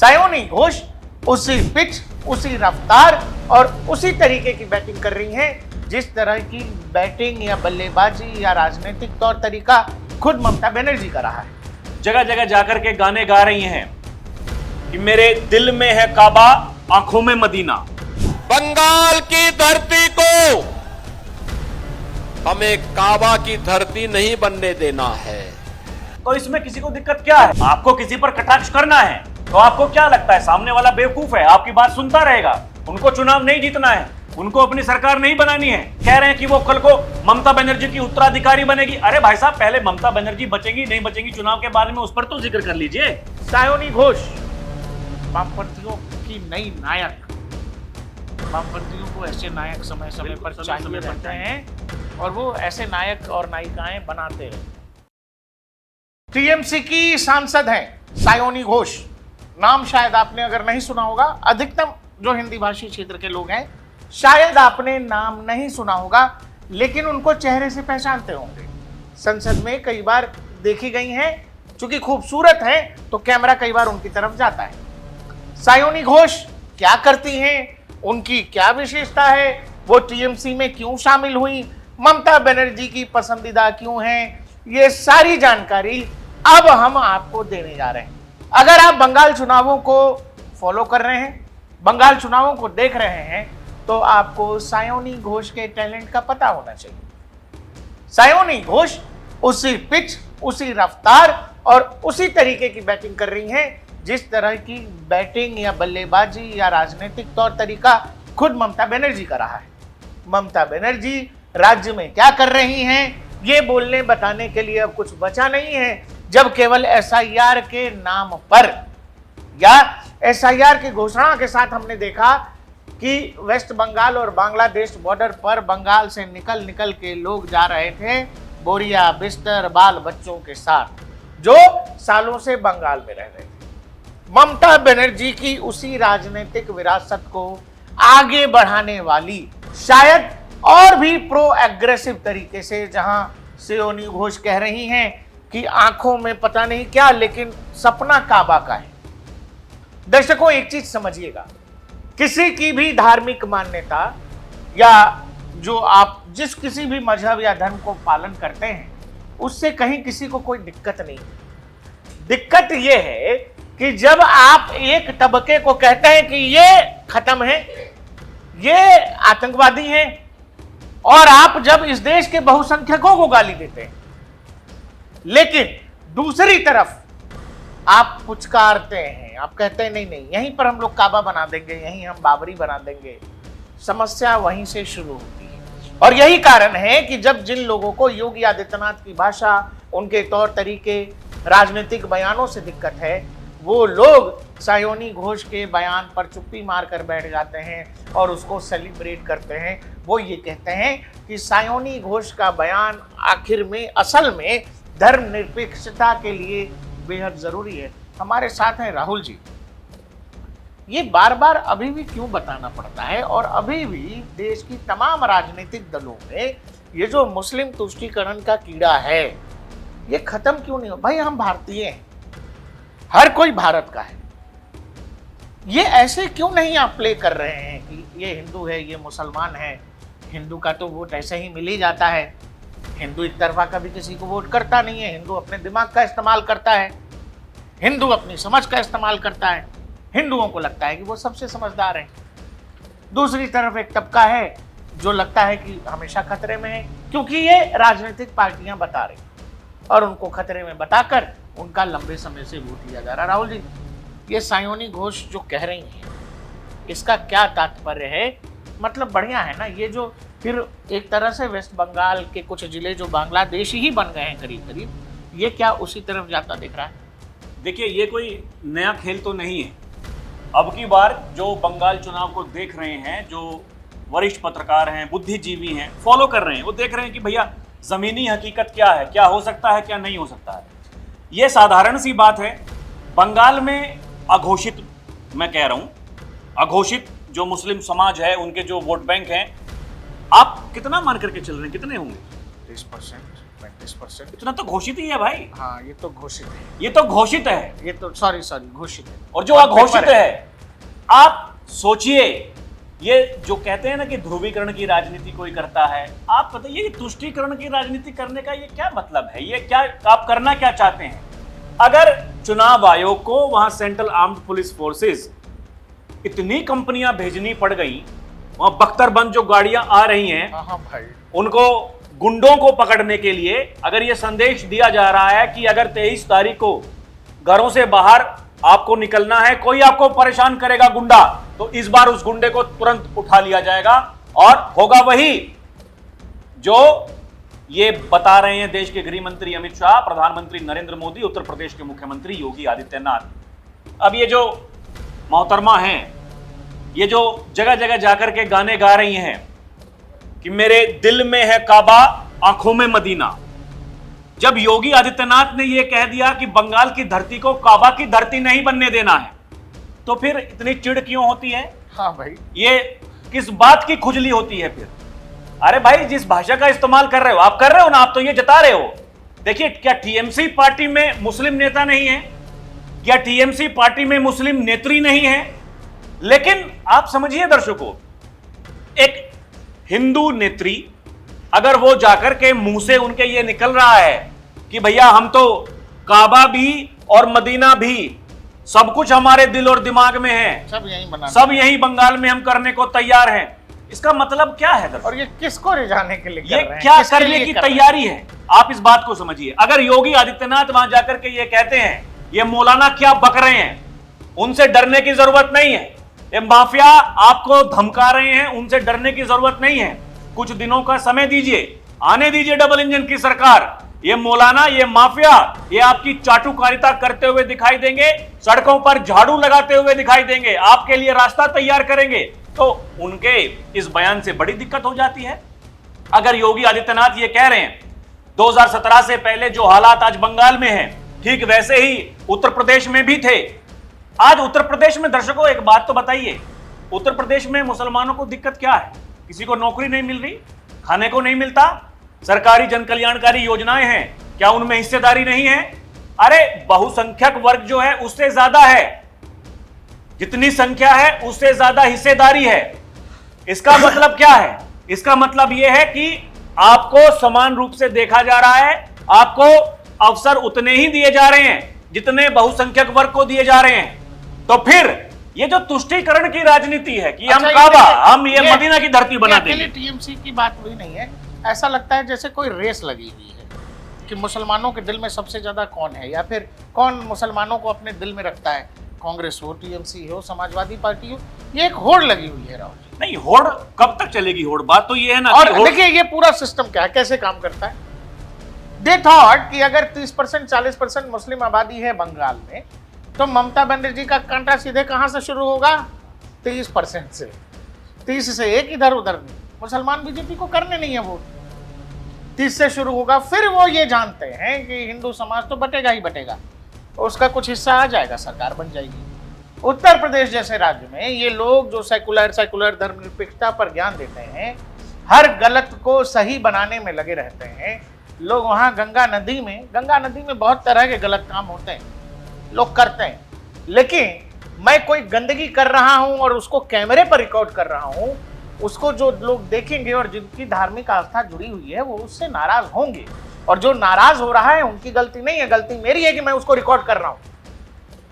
सायोनी घोष उसी पिच, उसी रफ्तार और उसी तरीके की बैटिंग कर रही हैं जिस तरह की बैटिंग या बल्लेबाजी या राजनीतिक तौर तरीका खुद ममता बनर्जी का रहा है। जगह जगह जाकर के गाने गा रही हैं कि मेरे दिल में है काबा, आंखों में मदीना। बंगाल की धरती को हमें काबा की धरती नहीं बनने देना है। तो इसमें किसी को दिक्कत क्या है? आपको किसी पर कटाक्ष करना है तो आपको क्या लगता है सामने वाला बेवकूफ है, आपकी बात सुनता रहेगा? उनको चुनाव नहीं जीतना है, उनको अपनी सरकार नहीं बनानी है। कह रहे हैं कि वो कल को ममता बनर्जी की उत्तराधिकारी बनेगी। अरे भाई साहब, पहले ममता बनर्जी बचेंगी नहीं बचेंगी चुनाव के बारे में उस पर तो जिक्र कर लीजिए। सायोनी घोष वामपंथियों की नई नायक। वामपंथियों को ऐसे नायक समय समय पर चाहिए रहते हैं और वो ऐसे नायक और नायिकाएं बनाते हैं। टीएमसी की सांसद हैं सायोनी घोष। नाम शायद आपने अगर नहीं सुना होगा, अधिकतम जो हिंदी भाषी क्षेत्र के लोग हैं शायद आपने नाम नहीं सुना होगा, लेकिन उनको चेहरे से पहचानते होंगे। संसद में कई बार देखी गई हैं, चूंकि खूबसूरत हैं तो कैमरा कई बार उनकी तरफ जाता है। सायोनी घोष क्या करती हैं, उनकी क्या विशेषता है, वो टीएमसी में क्यों शामिल हुई, ममता बनर्जी की पसंदीदा क्यों हैं, ये सारी जानकारी अब हम आपको देने जा रहे हैं। अगर आप बंगाल चुनावों को फॉलो कर रहे हैं, बंगाल चुनावों को देख रहे हैं, तो आपको सायोनी घोष के टैलेंट का पता होना चाहिए। सायोनी घोष उसी पिच, उसी रफ्तार और उसी तरीके की बैटिंग कर रही हैं जिस तरह की बैटिंग या बल्लेबाजी या राजनीतिक तौर तरीका खुद ममता बनर्जी का रहा है। ममता बनर्जी राज्य में क्या कर रही हैं, ये बोलने बताने के लिए अब कुछ बचा नहीं है, जब केवल एसआईआर के नाम पर या एसआईआर की घोषणा के साथ हमने देखा कि वेस्ट बंगाल और बांग्लादेश बॉर्डर पर बंगाल से निकल के लोग जा रहे थे बोरिया बिस्तर बाल बच्चों के साथ, जो सालों से बंगाल में रह रहे थे। ममता बनर्जी की उसी राजनीतिक विरासत को आगे बढ़ाने वाली, शायद और भी प्रो एग्रेसिव तरीके से, जहां सायोनी घोष कह रही हैं कि आंखों में पता नहीं क्या लेकिन सपना काबा का है। दर्शकों, एक चीज समझिएगा, किसी की भी धार्मिक मान्यता या जो आप जिस किसी भी मजहब या धर्म को पालन करते हैं उससे कहीं किसी को कोई दिक्कत नहीं। दिक्कत यह है कि जब आप एक तबके को कहते हैं कि ये खत्म है, ये आतंकवादी हैं, और आप जब इस देश के बहुसंख्यकों को गाली देते हैं, लेकिन दूसरी तरफ आप पुचकारते हैं, आप कहते हैं नहीं नहीं यहीं पर हम लोग काबा बना देंगे, यहीं हम बाबरी बना देंगे, समस्या वहीं से शुरू होती है। और यही कारण है कि जब जिन लोगों को योगी आदित्यनाथ की भाषा, उनके तौर तरीके, राजनीतिक बयानों से दिक्कत है, वो लोग सायोनी घोष के बयान पर चुप्पी मार कर बैठ जाते हैं और उसको सेलिब्रेट करते हैं। वो ये कहते हैं कि सायोनी घोष का बयान आखिर में असल में धर्मनिरपेक्षता के लिए बेहद जरूरी है। हमारे साथ हैं राहुल जी। ये बार बार अभी भी क्यों बताना पड़ता है, और अभी भी देश की तमाम राजनीतिक दलों में ये जो मुस्लिम तुष्टीकरण का कीड़ा है ये खत्म क्यों नहीं हो? भाई हम भारतीय हैं, हर कोई भारत का है, ये ऐसे क्यों नहीं आप प्ले कर रहे हैं कि ये हिंदू है, ये मुसलमान है, हिंदू का तो वोट ऐसे ही मिल ही जाता है, हिंदू एक तरफा कभी किसी को वोट करता नहीं है, हिंदू अपने दिमाग का इस्तेमाल करता है, हिंदू अपनी समझ का इस्तेमाल करता है, हिंदुओं को लगता है कि वो सबसे समझदार हैं। दूसरी तरफ एक तबका है जो लगता है कि हमेशा खतरे में है, क्योंकि ये राजनीतिक पार्टियां बता रही और उनको खतरे में बताकर उनका लंबे समय से वोट लिया जा रहा है। राहुल जी, ये सायोनी घोष जो कह रही हैं इसका क्या तात्पर्य है? मतलब बढ़िया है ना, ये जो फिर एक तरह से वेस्ट बंगाल के कुछ जिले जो बांग्लादेश ही बन गए हैं करीब करीब, ये क्या उसी तरफ जाता दिख रहा है? देखिए, ये कोई नया खेल तो नहीं है। अब की बार जो बंगाल चुनाव को देख रहे हैं, जो वरिष्ठ पत्रकार हैं, बुद्धिजीवी हैं, फॉलो कर रहे हैं, वो देख रहे हैं कि भैया जमीनी हकीकत क्या है, क्या हो सकता है, क्या नहीं हो सकता है। ये साधारण सी बात है। बंगाल में अघोषित, मैं कह रहा हूं अघोषित जो मुस्लिम समाज है, उनके जो वोट बैंक हैं, आप कितना मान करके चल रहे हैं, कितने होंगे? 30%, 35%। इतना तो घोषित ही है भाई, हाँ, ये तो घोषित है, ये तो घोषित है। ये तो सॉरी घोषित है। और जो अघोषित है, आप सोचिए, ये जो कहते हैं ना कि ध्रुवीकरण की राजनीति कोई करता है, आप बताइए ये तुष्टीकरण की राजनीति करने का ये क्या मतलब है? ये क्या आप करना क्या चाहते हैं? अगर चुनाव आयोग को वहां सेंट्रल आर्म्ड पुलिस फोर्सेस इतनी कंपनियां भेजनी पड़ गई, वहां बख्तरबंद जो गाड़ियां आ रही हैं, हाँ भाई, उनको गुंडों को पकड़ने के लिए अगर ये संदेश दिया जा रहा है कि अगर 23 तारीख को घरों से बाहर आपको निकलना है, कोई आपको परेशान करेगा गुंडा, तो इस बार उस गुंडे को तुरंत उठा लिया जाएगा और होगा वही जो ये बता रहे हैं देश के गृह मंत्री अमित शाह, प्रधानमंत्री नरेंद्र मोदी, उत्तर प्रदेश के मुख्यमंत्री योगी आदित्यनाथ। अब ये जो मोहतरमा हैं, ये जो जगह जगह जाकर के गाने गा रही हैं कि मेरे दिल में है काबा, आंखों में मदीना, जब योगी आदित्यनाथ ने यह कह दिया कि बंगाल की धरती को काबा की धरती नहीं बनने देना है, तो फिर इतनी चिढ़ क्यों होती है? हाँ भाई, ये किस बात की खुजली होती है फिर? अरे भाई, जिस भाषा का इस्तेमाल कर रहे हो, आप कर रहे हो ना, आप तो ये जता रहे हो। देखिए, क्या टीएमसी पार्टी में मुस्लिम नेता नहीं है? क्या टीएमसी पार्टी में मुस्लिम नेत्री नहीं है? लेकिन आप समझिए दर्शकों, एक हिंदू नेत्री अगर वो जाकर के मुंह से उनके ये निकल रहा है कि भैया हम तो काबा भी और मदीना भी सब कुछ हमारे दिल और दिमाग में है, सब यही बना, सब यही बंगाल में हम करने को तैयार हैं, इसका मतलब क्या है दर्शक? और ये किसको रिझाने के लिए कर ये रहे हैं? क्या किसके करने लिए की कर रहे हैं? तैयारी है? आप इस बात को समझिए। अगर योगी आदित्यनाथ वहां जाकर के ये कहते हैं, ये मौलाना क्या बक रहे हैं, उनसे डरने की जरूरत नहीं है, ये माफिया आपको धमका रहे हैं, उनसे डरने की जरूरत नहीं है, कुछ दिनों का समय दीजिए, आने दीजिए डबल इंजन की सरकार, ये मौलाना, ये माफिया, ये आपकी चाटुकारिता करते हुए दिखाई देंगे, सड़कों पर झाड़ू लगाते हुए दिखाई देंगे, आपके लिए रास्ता तैयार करेंगे। तो उनके इस बयान से बड़ी दिक्कत हो जाती है। अगर योगी आदित्यनाथ ये कह रहे हैं 2017 से पहले जो हालात आज बंगाल में हैं, ठीक वैसे ही उत्तर प्रदेश में भी थे। आज उत्तर प्रदेश में, दर्शकों एक बात तो बताइए, उत्तर प्रदेश में मुसलमानों को दिक्कत क्या है? किसी को नौकरी नहीं मिल रही, खाने को नहीं मिलता, सरकारी जन कल्याणकारी योजनाएं हैं, क्या उनमें हिस्सेदारी नहीं है? अरे बहुसंख्यक वर्ग जो है उससे ज्यादा है, जितनी संख्या है उससे ज्यादा हिस्सेदारी है। इसका मतलब क्या है? इसका मतलब यह है कि आपको समान रूप से देखा जा रहा है, आपको अवसर उतने ही दिए जा रहे हैं जितने बहुसंख्यक वर्ग को दिए जा रहे हैं। तो फिर ये जो तुष्टीकरण की राजनीति है कि हम काबा, हम ये मदीना की धरती बना देंगे, टीएमसी की बात हुई नहीं है। ऐसा लगता है जैसे कोई रेस लगी हुई है कि मुसलमानों के दिल में सबसे ज्यादा कौन है, या फिर कौन मुसलमानों को अपने दिल में रखता है, कांग्रेस हो, टीएमसी हो, समाजवादी पार्टी हो। ये एक होड़ लगी हुई है राहुल जी। नहीं, होड़ कब तक चलेगी? होड़ बात तो ये है ना। और देखिए ये पूरा सिस्टम क्या है, कैसे काम करता है। दे थॉट कि अगर 30% 40% मुस्लिम आबादी है बंगाल में, तो ममता बनर्जी का कांटा सीधे कहां से शुरू होगा? 30% से। 30 से एक, इधर उधर नहीं। मुसलमान बीजेपी को करने नहीं है वोट, 30 से शुरू होगा। फिर वो ये जानते हैं कि हिंदू समाज तो बटेगा ही बटेगा, उसका कुछ हिस्सा आ जाएगा, सरकार बन जाएगी। उत्तर प्रदेश जैसे राज्य में ये लोग जो सेकुलर धर्मनिरपेक्षता पर ज्ञान देते हैं, हर गलत को सही बनाने में लगे रहते हैं लोग। वहाँ गंगा नदी में बहुत तरह के गलत काम होते हैं, लोग करते हैं, लेकिन मैं कोई गंदगी कर रहा हूं और उसको कैमरे पर रिकॉर्ड कर रहा हूं, उसको जो लोग देखेंगे और जिनकी धार्मिक आस्था जुड़ी हुई है वो उससे नाराज होंगे। और जो नाराज हो रहा है उनकी गलती नहीं है, गलती मेरी है कि मैं उसको रिकॉर्ड कर रहा हूं।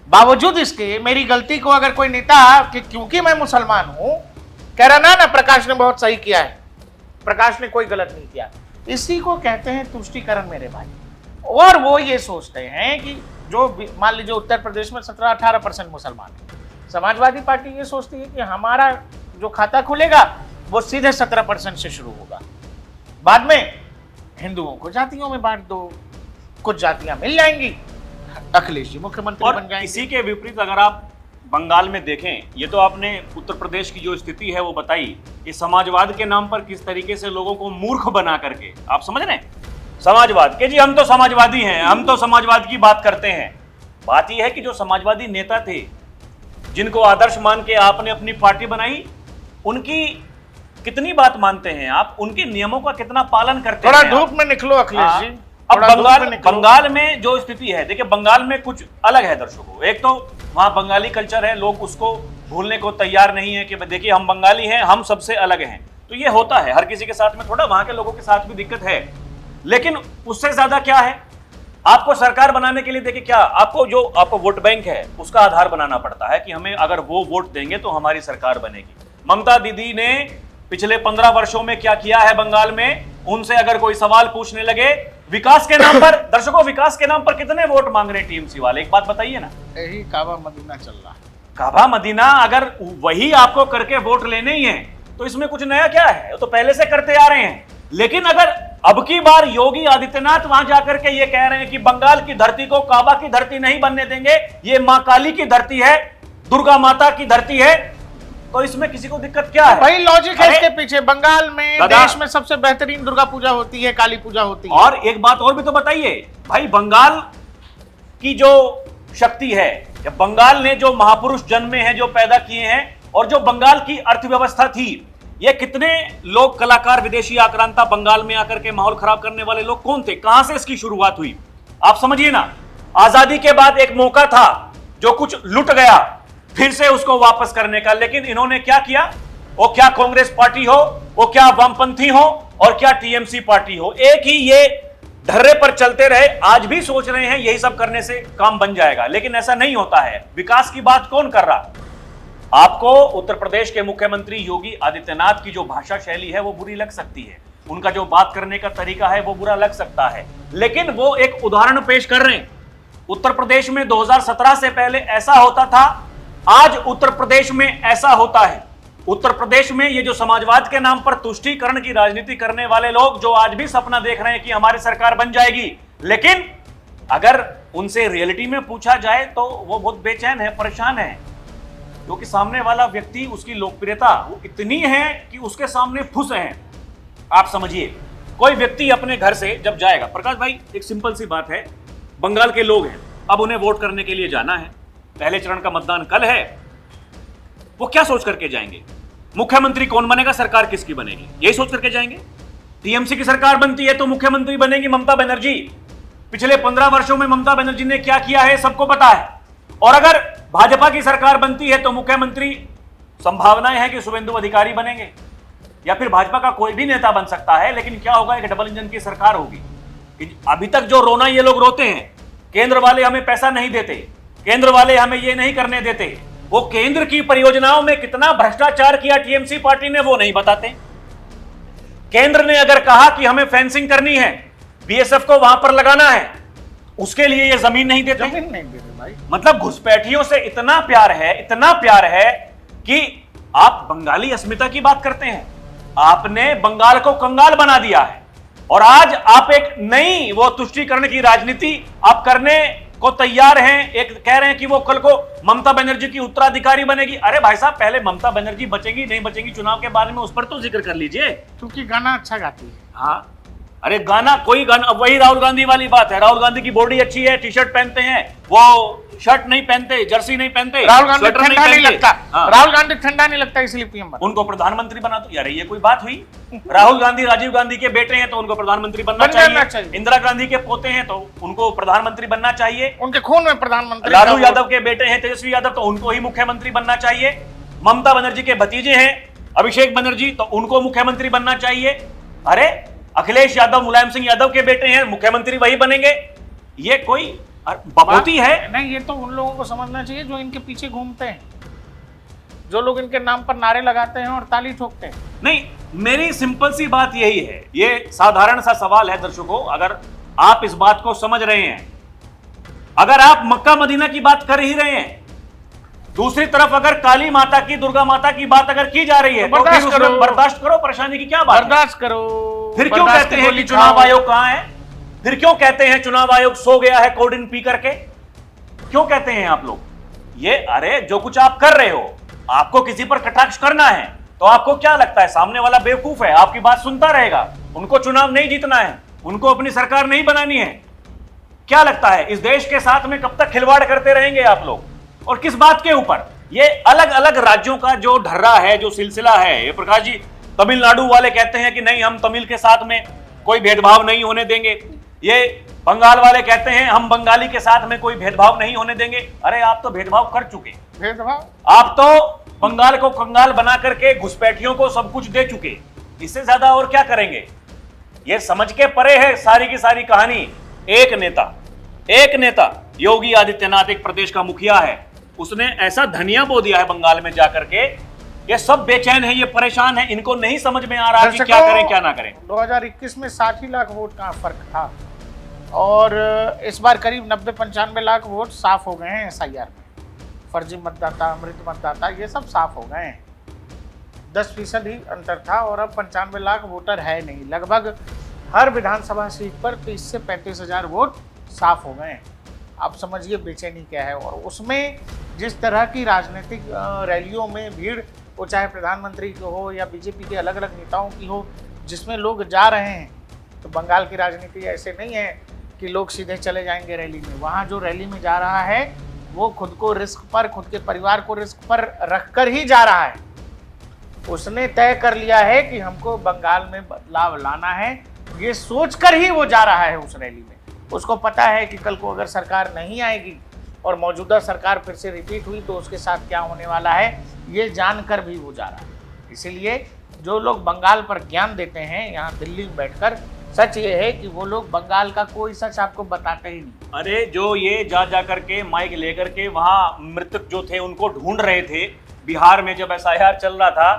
बावजूद इसके मेरी गलती को अगर कोई नेता, कि क्योंकि मैं मुसलमान हूं, कह रहा ना प्रकाश ने बहुत सही किया है, प्रकाश ने कोई गलत नहीं किया, इसी को कहते हैं तुष्टीकरण मेरे भाई। और वो ये सोचते हैं कि जो मान लीजिए उत्तर प्रदेश में 17-18% मुसलमान है, समाजवादी पार्टी ये सोचती है कि हमारा जो खाता खुलेगा वो सीधे 17% से शुरू होगा, बाद में हिंदुओं को जातियों में बांट दो, कुछ जातियां मिल जाएंगी, अखिलेश जी मुख्यमंत्री बन जाएंगे। इसी के विपरीत अगर आप बंगाल में देखें, ये तो आपने उत्तर प्रदेश की जो स्थिति है वो बताई, ये समाजवाद के नाम पर किस तरीके से लोगों को मूर्ख बना करके, आप समझ रहे हैं, समाजवाद के जी हम तो समाजवादी हैं, हम तो समाजवाद की बात करते हैं। बात यह है कि जो समाजवादी नेता थे, जिनको आदर्श मान के आपने अपनी पार्टी बनाई, उनकी कितनी बात मानते हैं आप, उनके नियमों का कितना पालन करते हैं? थोड़ा धूप में निकलो अखिलेश जी। अब थोड़ा दूर बंगाल पे निकलो। बंगाल में जो स्थिति है, देखिए बंगाल में कुछ अलग है दर्शकों। एक तो वहां बंगाली कल्चर है, लोग उसको भूलने को तैयार नहीं है कि देखिए हम बंगाली हैं, हम सबसे अलग हैं। तो ये होता है हर किसी के साथ में, थोड़ा वहां के लोगों के साथ भी दिक्कत है। लेकिन उससे ज्यादा क्या है, आपको सरकार बनाने के लिए देखिए क्या आपको वोट बैंक है उसका आधार बनाना पड़ता है कि हमें अगर वो वोट देंगे तो हमारी सरकार बनेगी। ममता दीदी ने पिछले 15 वर्षों में क्या किया है बंगाल में, उनसे अगर कोई सवाल पूछने लगे विकास के नाम पर, दर्शकों विकास के नाम पर कितने वोट मांग रहे हैं टीएमसी वाले, एक बात बताइए ना। यही काबा मदीना चल रहा है। काबा मदीना अगर वही आपको करके वोट लेने ही है तो इसमें कुछ नया क्या है, वो तो पहले से करते आ रहे हैं। लेकिन अगर अब की बार योगी आदित्यनाथ वहां जाकर के ये कह रहे हैं कि बंगाल की धरती को काबा की धरती नहीं बनने देंगे, ये मां काली की धरती है, दुर्गा माता की धरती है, तो इसमें किसी को दिक्कत क्या है? भाई लॉजिक है अरे, इसके पीछे। बंगाल में दादा, देश में सबसे बेहतरीन दुर्गा पूजा होती है, काली पूजा होती है। और एक बात और भी तो बताइए भाई, बंगाल की जो शक्ति है, या बंगाल ने जो महापुरुष जन्मे हैं, जो पैदा किए हैं, और जो बंगाल की अर्थव्यवस्था थी, ये कितने लोग कलाकार विदेशी आक्रांता बंगाल में आकर के माहौल खराब करने वाले लोग कौन थे, कहां से इसकी शुरुआत हुई? आप समझिए ना, आजादी के बाद एक मौका था जो कुछ लुट गया, फिर से उसको वापस करने का, लेकिन इन्होंने क्या किया? वो क्या कांग्रेस पार्टी हो, वो क्या वामपंथी हो, और क्या टीएमसी पार्टी हो, एक ही ये ढर्रे पर चलते रहे। आज भी सोच रहे हैं यही सब करने से काम बन जाएगा, लेकिन ऐसा नहीं होता है। विकास की बात कौन कर रहा? आपको उत्तर प्रदेश के मुख्यमंत्री योगी आदित्यनाथ की जो भाषा शैली है वो बुरी लग सकती है, उनका जो बात करने का तरीका है वो बुरा लग सकता है, लेकिन वो एक उदाहरण पेश कर रहे हैं। उत्तर प्रदेश में 2017 से पहले ऐसा होता था, आज उत्तर प्रदेश में ऐसा होता है। उत्तर प्रदेश में ये जो समाजवाद के नाम पर तुष्टीकरण की राजनीति करने वाले लोग जो आज भी सपना देख रहे हैं कि हमारी सरकार बन जाएगी, लेकिन अगर उनसे रियलिटी में पूछा जाए तो वो बहुत बेचैन है, परेशान है, क्योंकि सामने वाला व्यक्ति, उसकी लोकप्रियता वो इतनी है कि उसके सामने फुस हैं। आप समझिए, कोई व्यक्ति अपने घर से जब जाएगा, प्रकाश भाई एक सिंपल सी बात है, बंगाल के लोग हैं, अब उन्हें वोट करने के लिए जाना है, पहले चरण का मतदान कल है, वो क्या सोच करके जाएंगे? मुख्यमंत्री कौन बनेगा, सरकार किसकी बनेगी, यही सोच करके जाएंगे। टीएमसी की सरकार बनती है तो मुख्यमंत्री बनेगी ममता बनर्जी। पिछले 15 वर्षों में ममता बनर्जी ने क्या किया है सबको पता है। और अगर भाजपा की सरकार बनती है तो मुख्यमंत्री संभावनाएं हैं कि शुभेंदु अधिकारी बनेंगे, या फिर भाजपा का कोई भी नेता बन सकता है, लेकिन क्या होगा, एक डबल इंजन की सरकार होगी। अभी तक जो रोना ये लोग रोते हैं, केंद्र वाले हमें पैसा नहीं देते, केंद्र वाले हमें ये नहीं करने देते, वो केंद्र की परियोजनाओं में कितना भ्रष्टाचार किया टीएमसी पार्टी ने वो नहीं बताते। केंद्र ने अगर कहा कि हमें फेंसिंग करनी है, बीएसएफ को वहां पर लगाना है, उसके लिए ये जमीन नहीं देते। जमीन नहीं देते भाई। मतलब घुसपैठियों से इतना प्यार है, इतना प्यार है कि आप बंगाली अस्मिता की बात करते हैं, आपने बंगाल को कंगाल बना दिया है, और आज आप एक नई वो तुष्टीकरण की राजनीति आप करने को तैयार हैं। एक कह रहे हैं कि वो कल को ममता बनर्जी की उत्तराधिकारी बनेगी। अरे भाई साहब, पहले ममता बनर्जी बचेगी नहीं बचेगी चुनाव के बारे में उस पर तो जिक्र कर लीजिए। क्योंकि गाना अच्छा गाती है। हाँ, अरे गाना, कोई गाना, अब वही राहुल गांधी वाली बात है। राहुल गांधी की बॉडी अच्छी है, टी शर्ट पहनते हैं, वो शर्ट नहीं पहनते, जर्सी नहीं पहनते, राहुल गांधी स्वेटर ठंडा नहीं पहनते। लगता। हाँ। राहुल गांधी ठंडा नहीं लगता इसलिए पीएम बना। उनको प्रधानमंत्री बना दो यार, ये कोई बात हुई? राहुल गांधी राजीव गांधी के बेटे हैं तो उनको प्रधानमंत्री बनना बन जाना चाहिए। चाहिए। इंदिरा गांधी के पोते हैं तो उनको प्रधानमंत्री बनना चाहिए। उनके खून में प्रधानमंत्री। लालू यादव के बेटे हैं तेजस्वी यादव तो उनको ही मुख्यमंत्री बनना चाहिए। ममता बनर्जी के भतीजे हैं अभिषेक बनर्जी तो उनको मुख्यमंत्री बनना चाहिए। अरे अखिलेश यादव मुलायम सिंह यादव के बेटे हैं, मुख्यमंत्री वही बनेंगे। ये कोई बपोती है? नहीं, ये तो उन लोगों को समझना चाहिए जो इनके पीछे घूमते हैं, जो लोग इनके नाम पर नारे लगाते हैं और ताली ठोकते हैं। नहीं, मेरी सिंपल सी बात यही है, ये साधारण सा सवाल है दर्शकों, अगर आप इस बात को समझ रहे हैं, अगर आप मक्का मदीना की बात कर ही रहे हैं, दूसरी तरफ अगर काली माता की, दुर्गा माता की बात अगर की जा रही है तो फिर उसमें बर्दाश्त करो, परेशानी की क्या बात है? बर्दाश्त करो। फिर क्यों कहते हैं कि चुनाव आयोग कहां है? फिर क्यों कहते हैं चुनाव आयोग सो गया है कोडिन पी करके? क्यों कहते हैं आप लोग ये? अरे जो कुछ आप कर रहे हो, आपको किसी पर कटाक्ष करना है तो आपको क्या लगता है सामने वाला बेवकूफ है, आपकी बात सुनता रहेगा? उनको चुनाव नहीं जीतना है, उनको अपनी सरकार नहीं बनानी है। क्या लगता है इस देश के साथ में कब तक खिलवाड़ करते रहेंगे आप लोग? और किस बात के ऊपर? ये अलग अलग राज्यों का जो ढर्रा है, जो सिलसिला है, ये प्रकाश जी, तमिलनाडु वाले कहते हैं कि नहीं हम तमिल के साथ में कोई भेदभाव नहीं होने देंगे। ये बंगाल वाले कहते हैं हम बंगाली के साथ में कोई भेदभाव नहीं होने देंगे। अरे आप तो भेदभाव कर चुके, भेदभाव आप तो बंगाल को कंगाल बना करके घुसपैठियों को सब कुछ दे चुके, इससे ज्यादा और क्या करेंगे? ये समझ के परे है सारी की सारी कहानी। एक नेता योगी आदित्यनाथ, एक प्रदेश का मुखिया है, उसने ऐसा धनिया बो दिया है बंगाल में जाकर के, ये सब बेचैन है, ये परेशान है, इनको नहीं समझ में आ रहा कि क्या करें क्या ना करें। 2021 में 60 ही लाख वोट का फर्क था और इस बार करीब 90-95 लाख वोट साफ हो गए हैं SIR में। फर्जी मतदाता, मृत मतदाता, ये सब साफ हो गए हैं। 10% ही अंतर था और अब 95 लाख वोटर है नहीं। लगभग हर विधानसभा सीट पर 30 से 35 हजार वोट साफ हो गए हैं। आप समझिए बेचैनी क्या है। और उसमें जिस तरह की राजनीतिक रैलियों में भीड़, वो चाहे प्रधानमंत्री की हो या बीजेपी के अलग अलग नेताओं की हो, जिसमें लोग जा रहे हैं, तो बंगाल की राजनीति ऐसे नहीं है कि लोग सीधे चले जाएंगे रैली में। वहाँ जो रैली में जा रहा है वो खुद को रिस्क पर, खुद के परिवार को रिस्क पर रखकर ही जा रहा है। उसने तय कर लिया है कि हमको बंगाल में बदलाव लाना है, ये सोचकर ही वो जा रहा है उस रैली में। उसको पता है कि कल को अगर सरकार नहीं आएगी और मौजूदा सरकार फिर से रिपीट हुई तो उसके साथ क्या होने वाला है, ये जानकर भी वो जा रहा है। इसीलिए जो लोग बंगाल पर ज्ञान देते हैं यहाँ दिल्ली में बैठकर, सच ये है कि वो लोग बंगाल का कोई सच आपको बताते ही नहीं। अरे जो ये जा करके माइक लेकर के वहां मृतक जो थे उनको ढूंढ रहे थे, बिहार में जब SIR चल रहा था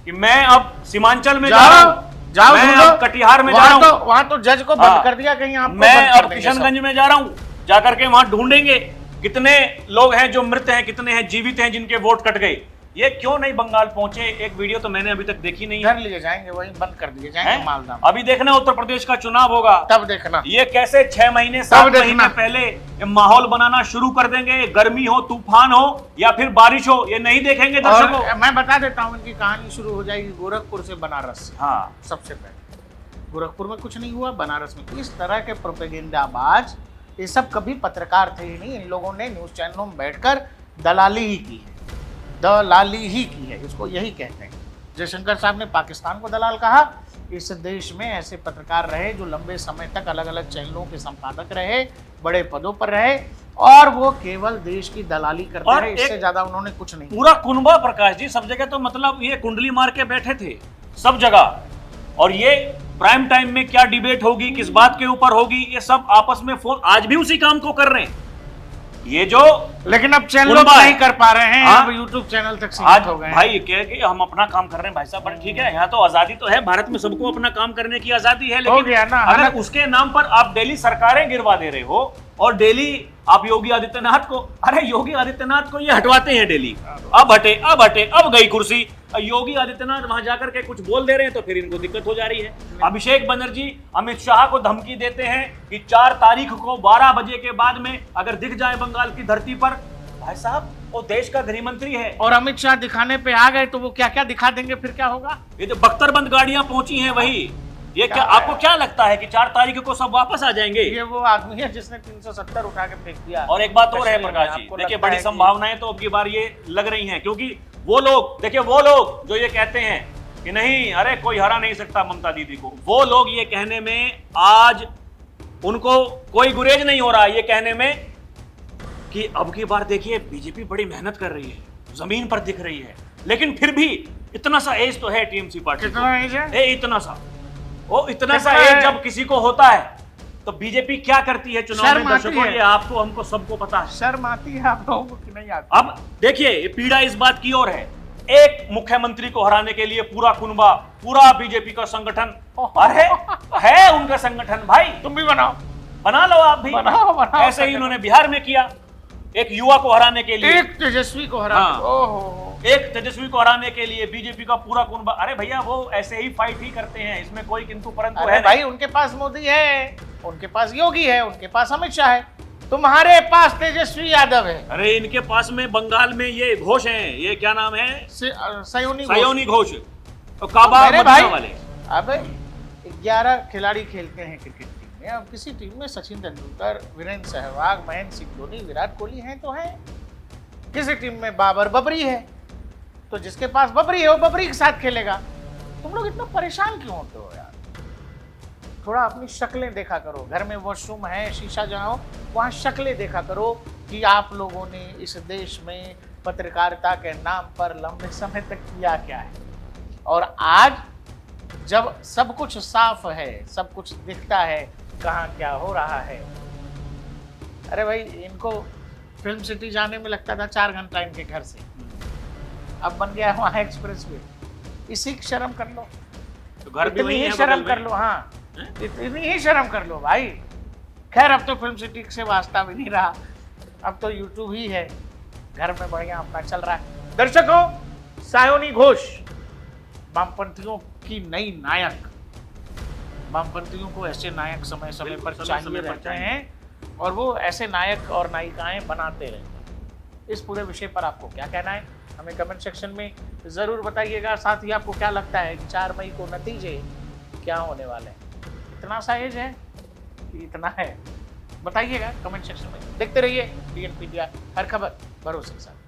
कि मैं अब सीमांचल में जा रहा हूं, जाओ मैं अब कटिहार में जा रहा हूं, वहां तो जज को बंद कर दिया, कहीं आपको मैं अब किशनगंज में जा रहा हूं, जाकर के वहां ढूंढेंगे कितने लोग हैं जो मृत हैं, कितने हैं जीवित हैं जिनके वोट कट गए। ये क्यों नहीं बंगाल पहुंचे? एक वीडियो तो मैंने अभी तक देखी नहीं है। घर लिए जाएंगे, वहीं बंद कर दिए जाएंगे मालदा। अभी देखना उत्तर प्रदेश का चुनाव होगा, तब देखना ये कैसे 6 महीने 7 महीने पहले माहौल बनाना शुरू कर देंगे। गर्मी हो, तूफान हो या फिर बारिश हो, ये नहीं देखेंगे दर्शकों। मैं बता देता हूँ, इनकी कहानी शुरू हो जाएगी गोरखपुर से बनारस। हाँ, सबसे पहले गोरखपुर में कुछ नहीं हुआ, बनारस में। इस तरह के प्रोपेगेंडाबाज ये सब कभी पत्रकार थे ही नहीं। इन लोगों ने न्यूज चैनलों में बैठकर दलाली ही की है, दलाली ही की है, इसको यही कहते हैं। जयशंकर साहब ने पाकिस्तान को दलाल कहा। इस देश में ऐसे पत्रकार रहे जो लंबे समय तक अलग अलग चैनलों के संपादक रहे, बड़े पदों पर रहे और वो केवल देश की दलाली करते रहे, इससे ज्यादा उन्होंने कुछ नहीं। पूरा कुनबा प्रकाश जी सब जगह, तो मतलब ये कुंडली मार के बैठे थे सब जगह। और ये प्राइम टाइम में क्या डिबेट होगी, किस बात के ऊपर होगी, ये सब आपस में फोन, आज भी उसी काम को कर रहे हैं ये जो। लेकिन अब चैनल नहीं कर पा रहे हैं, अब यूट्यूब चैनल तक सीमित हो गए हैं। भाई कह के हम अपना काम कर रहे हैं भाई साहब, पर ठीक है, यहाँ तो आजादी तो है, भारत में सबको अपना काम करने की आजादी है, लेकिन अगर उसके नाम पर आप डेली सरकारें गिरवा दे रहे हो और डेली आप योगी आदित्यनाथ को, अरे योगी आदित्यनाथ को ये हटवाते हैं डेली, अब हटे अब हटे, अब गई कुर्सी। योगी आदित्यनाथ वहां जाकर के कुछ बोल दे रहे हैं तो फिर इनको दिक्कत हो जा रही है। अभिषेक बनर्जी अमित शाह को धमकी देते हैं कि 4 तारीख को 12 बजे के बाद में अगर दिख जाए बंगाल की धरती पर, भाई साहब वो देश का गृह मंत्री है और अमित शाह दिखाने पे आ गए तो वो क्या क्या दिखा देंगे, फिर क्या होगा? ये जो बख्तरबंद गाड़ियां पहुंची हैं वही, ये क्या आपको क्या लगता है कि 4 तारीख को सब वापस आ जाएंगे? ये वो आदमी है जिसने 370 उठा के फेंक दिया। और एक बात और है प्रकाश जी, देखिए बड़ी संभावनाएं तो अब की बार ये लग रही हैं, क्योंकि वो लोग, देखिए वो लोग जो ये कहते हैं कि नहीं अरे कोई हरा नहीं सकता ममता दीदी को, वो लोग ये कहने में आज उनको कोई गुरेज नहीं हो रहा है ये कहने में कि अब की बार देखिए बीजेपी बड़ी मेहनत कर रही है, जमीन पर दिख रही है, लेकिन फिर भी इतना सा एज तो है टीएमसी पार्टी। कितना एज है? इतना सा, वो इतना सा एज जब किसी को होता है तो बीजेपी क्या करती है चुनाव में दर्शकों, ये आपको हमको सबको पता है। शर्म आती है आप लोगों को कि नहीं आती? अब देखिए ये पीड़ा इस बात की ओर है, एक मुख्यमंत्री को हराने के लिए पूरा कुनबा, पूरा बीजेपी का संगठन, अरे है उनका संगठन, भाई तुम भी बनाओ, बना लो आप भी, बनाओ। ऐसे ही उन्होंने बिहार में किया, एक युवा को हराने के लिए, एक तेजस्वी को हराने, एक तेजस्वी को हराने के लिए बीजेपी का पूरा कुनबा। अरे भैया वो ऐसे ही फाइट ही करते हैं, इसमें कोई किंतु परंतु है भाई। उनके पास मोदी है, उनके पास योगी है, उनके पास अमित शाह है, तुम्हारे पास तेजस्वी यादव है। अरे इनके पास में बंगाल में ये घोष हैं, ये क्या नाम है, सयोनी घोष, तो काबा वाले। अब 11 खिलाड़ी खेलते हैं क्रिकेट टीम में, अब किसी टीम में सचिन तेंदुलकर, वीरेंद्र सहवाग, महेंद्र सिंह धोनी, विराट कोहली हैं तो हैं, किसी टीम में बाबर बबरी है, तो जिसके पास बबरी है वो बबरी के साथ खेलेगा। तुम लोग इतना परेशान क्यों होते हो यार? थोड़ा अपनी शक्लें देखा करो। घर में वॉशरूम है, शीशा जहाँ हो वहाँ शक्लें देखा करो कि आप लोगों ने इस देश में पत्रकारिता के नाम पर लंबे समय तक किया क्या है। और आज जब सब कुछ साफ है, सब कुछ दिखता है कहाँ क्या हो रहा है। अरे भाई, इनको फिल्म सिटी जाने में लगता था 4 घंटा इनके घर से, अब बन गया है वहाँ एक्सप्रेस वे। इसी की शर्म कर लो, तो घर भी इतनी वही ही है शर्म बगल कर में। लो। हाँ, इतनी ही शर्म कर लो भाई। खैर अब तो फिल्म सिटी से वास्ता भी नहीं रहा, अब तो यूट्यूब ही है, घर में बढ़िया अपना चल रहा है। दर्शकों, सायोनी घोष वामपंथियों की नई नायक। वामपंथियों को ऐसे नायक समय समय पर बिल्कुल, चाहिए समय पर रहते चाहिए। हैं और वो ऐसे नायक और नायिकाएं बनाते रहते हैं। इस पूरे विषय पर आपको क्या कहना है, हमें कमेंट सेक्शन में ज़रूर बताइएगा। साथ ही आपको क्या लगता है कि 4 मई को नतीजे क्या होने वाले हैं? इतना सा एज है कि इतना है? बताइएगा कमेंट सेक्शन में। देखते रहिए DN PTR, हर खबर भरोसे के साथ।